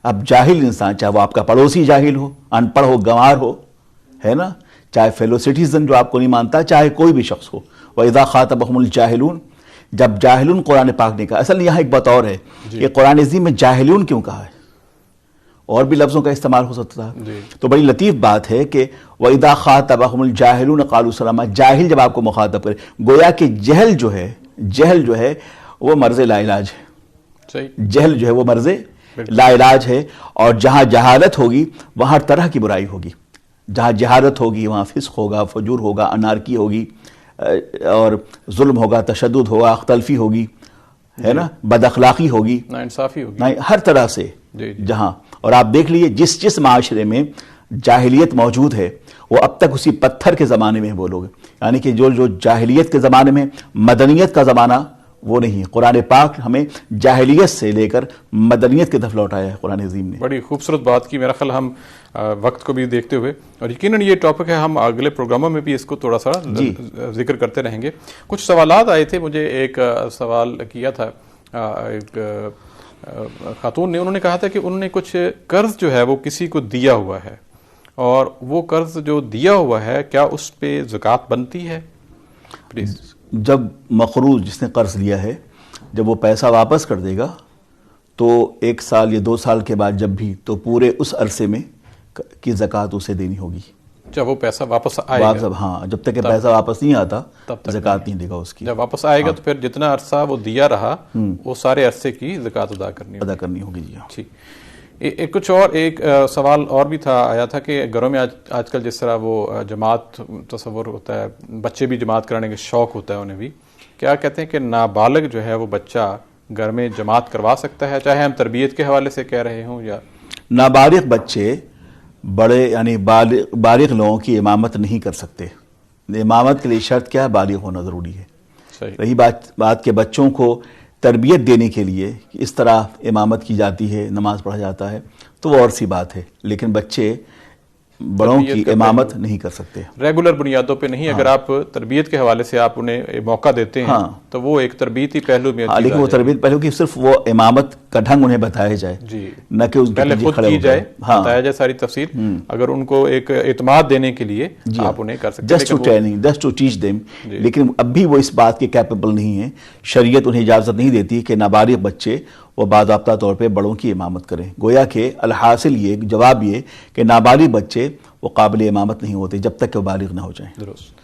اب جاہل انسان، چاہے وہ آپ کا پڑوسی جاہل ہو، ان پڑھ ہو، گنوار ہو، ہے نا، چاہے فیلو سٹیزن جو آپ کو نہیں مانتا، چاہے کوئی بھی شخص ہو، وَإِذَا خَاطَبَهُمُ الْجَاهِلُونَ، جب جاہلون قرآن پاک نے کہا، اصل یہاں ایک بات اور ہے کہ قرآن عظیم میں جاہلون کیوں کہا ہے، اور بھی لفظوں کا استعمال ہو سکتا تھا۔ تو بڑی لطیف بات ہے کہ وَإِذَا خَاطَبَهُمُ الْجَاهِلُونَ قَالُوا سَلَامًا، جاہل جب آپ کو مخاطب کرے، گویا کہ جہل جو ہے وہ مرض لا علاج ہے، جہل جو ہے وہ مرض لا علاج ہے، اور جہاں جہالت ہوگی وہاں ہر طرح کی برائی ہوگی، جہاں جہالت ہوگی وہاں فسق ہوگا، فجور ہوگا، انارکی ہوگی، اور ظلم ہوگا، تشدد ہوگا، اختلفی ہوگی، ہے نا، بد اخلاقی ہوگی، ناانصافی ہوگی، ہر طرح سے جہاں۔ اور آپ دیکھ لیجئے جس معاشرے میں جاہلیت موجود ہے وہ اب تک اسی پتھر کے زمانے میں بولو گے، یعنی کہ جو جاہلیت کے زمانے میں مدنیت کا زمانہ وہ نہیں ہے۔ قرآن پاک ہمیں جاہلیت سے لے کر مدنیت کی طرف لوٹایا ہے قرآن عظیم نے۔ بڑی خوبصورت بات کی، میرا خیال ہم وقت کو بھی دیکھتے ہوئے، اور یقیناً یہ ٹاپک ہے ہم اگلے پروگراموں میں بھی اس کو تھوڑا سا ذکر کرتے رہیں گے۔ کچھ سوالات آئے تھے، مجھے ایک سوال کیا تھا ایک خاتون نے، انہوں نے کہا تھا کہ انہوں نے کچھ قرض جو ہے وہ کسی کو دیا ہوا ہے، اور وہ قرض جو دیا ہوا ہے کیا اس پہ زکوٰۃ بنتی ہے؟ پلیز. جب مقروض جس نے قرض لیا ہے جب وہ پیسہ واپس کر دے گا تو 1 سال یا 2 سال کے بعد جب بھی تو پورے اس عرصے میں کی زکوٰۃ اسے دینی ہوگی. جب وہ پیسہ واپس آئے گا. ہاں جب تک کہ پیسہ واپس نہیں آتا زکوٰۃ نہیں دے گا اس کی. جب واپس آئے گا تو پھر جتنا عرصہ وہ دیا رہا وہ سارے عرصے کی زکوٰۃ ادا کرنی ہوگی. جی ہاں. کچھ اور ایک سوال اور بھی آیا تھا کہ گھروں میں آج کل جس طرح وہ جماعت تصور ہوتا ہے، بچے بھی جماعت کرانے کا شوق ہوتا ہے انہیں بھی، کیا کہتے ہیں کہ نابالغ جو ہے وہ بچہ گھر میں جماعت کروا سکتا ہے، چاہے ہم تربیت کے حوالے سے کہہ رہے ہوں یا نابالغ بچے بڑے یعنی بالغ لوگوں کی امامت نہیں کر سکتے. امامت کے لیے شرط کیا ہے؟ بالغ ہونا ضروری ہے. رہی بات کہ بچوں کو تربیت دینے کے لیے اس طرح امامت کی جاتی ہے، نماز پڑھا جاتا ہے، تو وہ اور سی بات ہے، لیکن بچے بڑوں کی امامت نہیں کر سکتے. ریگولر بنیادوں پہ نہیں. اگر آپ تربیت کے حوالے سے آپ انہیں موقع دیتے ہیں تو وہ ایک تربیتی پہلو میں لیکن وہ تربیت پہلو کی صرف وہ امامت کا ڈھنگ انہیں بتایا جائے، نہ کہ اس پہلے خود کی جائے، بتایا جائے ساری تفصیل. اگر ان کو ایک اعتماد دینے کے لیے آپ انہیں کر سکتے ہیں، just to training, just to teach them. لیکن اب بھی وہ اس بات کے کیپیبل نہیں ہیں. شریعت انہیں اجازت نہیں دیتی کہ نابالغ بچے وہ باضابطہ طور پہ بڑوں کی امامت کریں. گویا کہ الحاصل یہ جواب یہ کہ نابالغ بچے وہ قابل امامت نہیں ہوتے جب تک کہ وہ بالغ نہ ہو جائیں. درست.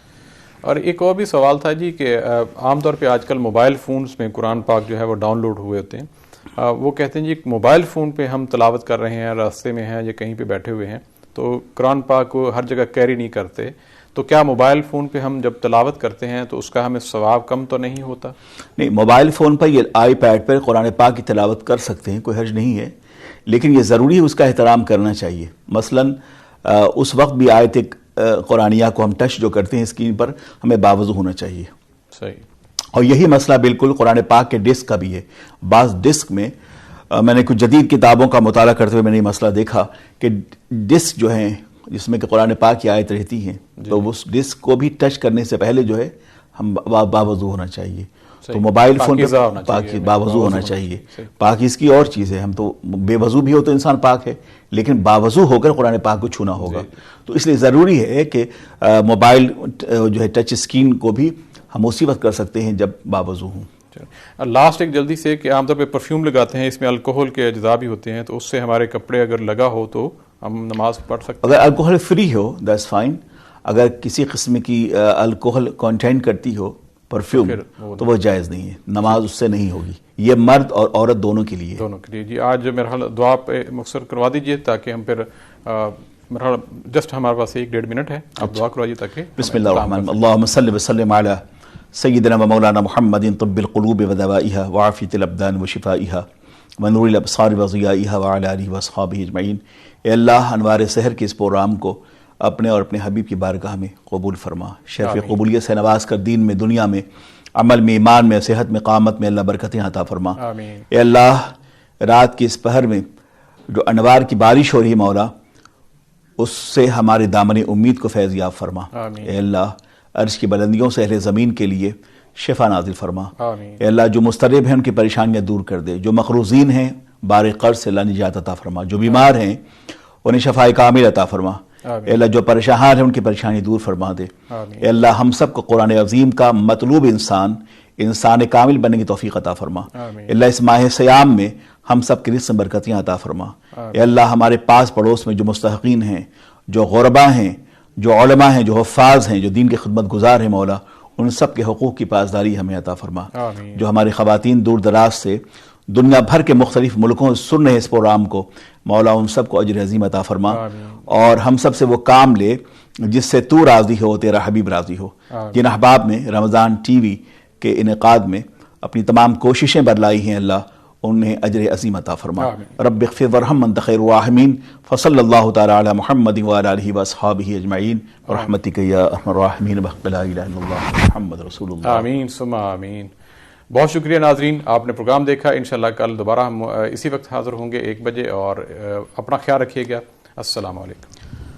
اور ایک اور بھی سوال تھا جی کہ عام طور پہ آج کل موبائل فونز میں قرآن پاک جو ہے وہ ڈاؤن لوڈ ہوئے ہوتے ہیں. وہ کہتے ہیں جی موبائل فون پہ ہم تلاوت کر رہے ہیں، راستے میں ہیں یا کہیں پہ بیٹھے ہوئے ہیں، تو قرآن پاک کو ہر جگہ کیری نہیں کرتے، تو کیا موبائل فون پہ ہم جب تلاوت کرتے ہیں تو اس کا ہمیں ثواب کم تو نہیں ہوتا؟ نہیں، موبائل فون پر یا آئی پیڈ پر قرآن پاک کی تلاوت کر سکتے ہیں، کوئی حرج نہیں ہے، لیکن یہ ضروری ہے اس کا احترام کرنا چاہیے. مثلاً اس وقت بھی آیت قرآنیہ کو ہم ٹچ جو کرتے ہیں اسکرین پر ہمیں باوضو ہونا چاہیے. صحیح. اور یہی مسئلہ بالکل قرآن پاک کے ڈسک کا بھی ہے. بعض ڈسک میں میں نے کچھ جدید کتابوں کا مطالعہ کرتے ہوئے میں نے یہ مسئلہ دیکھا کہ ڈسک جو ہیں جس میں کہ قرآن پاک کی آیت رہتی ہیں تو اس ڈسک کو بھی ٹچ کرنے سے پہلے جو ہے ہم باوضو ہونا چاہیے. تو موبائل فون پہ باوضو ہونا چاہیے. پاکیز کی اور چیز ہے، ہم تو بے وضو بھی ہو تو انسان پاک ہے، لیکن باوضو ہو کر قرآن پاک کو چھونا ہوگا. تو اس لیے ضروری ہے کہ موبائل جو ہے ٹچ اسکرین کو بھی ہم اسی وقت کر سکتے ہیں جب باوضو ہوں. لاسٹ ایک جلدی سے کہ عام طور پہ پرفیوم لگاتے ہیں، اس میں الکوہل کے اجزاء بھی ہوتے ہیں، تو اس سے ہمارے کپڑے اگر لگا ہو تو ہم نماز پڑھ سکتے ہیں؟ اگر الکوہل فری ہو دیٹس فائن. اگر کسی قسم کی الکوہل کنٹین کرتی ہو پرفیوم تو وہ جائز نہیں ہے، نماز اس سے نہیں ہوگی. یہ مرد اور عورت دونوں کے لیے. جی آج میرا حال دعا پہ مختصر کروا دیجئے تاکہ ہم پھر میرا حال جسٹ ہمارے پاس 1-1.5 منٹ ہے، آپ دعا کروا دیجئے تاکہ بسم اللہ الرحمن الرحیم. اللہم صلی وسلم علی سیدنا و مولانا محمد طب القلوب و دوائها وعافیت الابدان و شفائها ونور الابصار و ضیائها وعلی آلہ و اصحابہ اجمعین. اے اللہ انوار سحر کے اس پروگرام کو اپنے اور اپنے حبیب کی بارگاہ میں قبول فرما. شرف قبولیت سے نواز کر دین میں، دنیا میں، عمل میں، ایمان میں، صحت میں، قامت میں اللہ برکتیں عطا فرما. اے اللہ رات کی اس پہر میں جو انوار کی بارش ہو رہی ہے مولا، اس سے ہمارے دامن امید کو فیض یاب فرما. اے اللہ عرش کی بلندیوں سے اہل زمین کے لیے شفا نازل فرما. اے اللہ جو مضطرب ہیں ان کی پریشانیاں دور کر دے، جو مقروضین ہیں بار قرض سے اللہ نجات عطا فرما، جو بیمار ہیں انہیں شفاء کامل عطا فرما. اے اللہ جو پریشان ہیں ان کی پریشانی دور فرما دے. اے اللہ ہم سب کو قرآن عظیم کا مطلوب انسان کامل بننے کی توفیق عطا فرما. اے اللہ اس ماہ سیام میں ہم سب کے رزق میں برکتیں عطا فرما. اے اللہ ہمارے پاس پڑوس میں جو مستحقین ہیں، جو غربا ہیں، جو علماء ہیں، جو حفاظ ہیں، جو دین کی خدمت گزار ہیں مولا، ان سب کے حقوق کی پاسداری ہمیں عطا فرما. جو ہماری خواتین دور دراز سے دنیا بھر کے مختلف ملکوں سے سن رہے اس پروگرام کو مولا، ان سب کو اجر عظیم عطا فرما. اور ہم سب سے وہ کام لے جس سے تو راضی ہو، تیرا حبیب راضی ہو. جن احباب نے رمضان ٹی وی کے انعقاد میں اپنی تمام کوششیں بدلائی ہیں اللہ انہیں اجر عظیم عطا فرما. رب اغفر وارحم انت خیر الراحمین. فصلی اللہ تعالی علی محمد وعلی آلہ واصحابہ اجمعین برحمتک یا ارحم الراحمین بحق لا الہ الا اللہ محمد رسول اللہ. آمین ثم آمین. بہت شکریہ ناظرین، آپ نے پروگرام دیکھا. انشاءاللہ کل دوبارہ ہم اسی وقت حاضر ہوں گے 1 بجے، اور اپنا خیال رکھیے گا. السلام علیکم.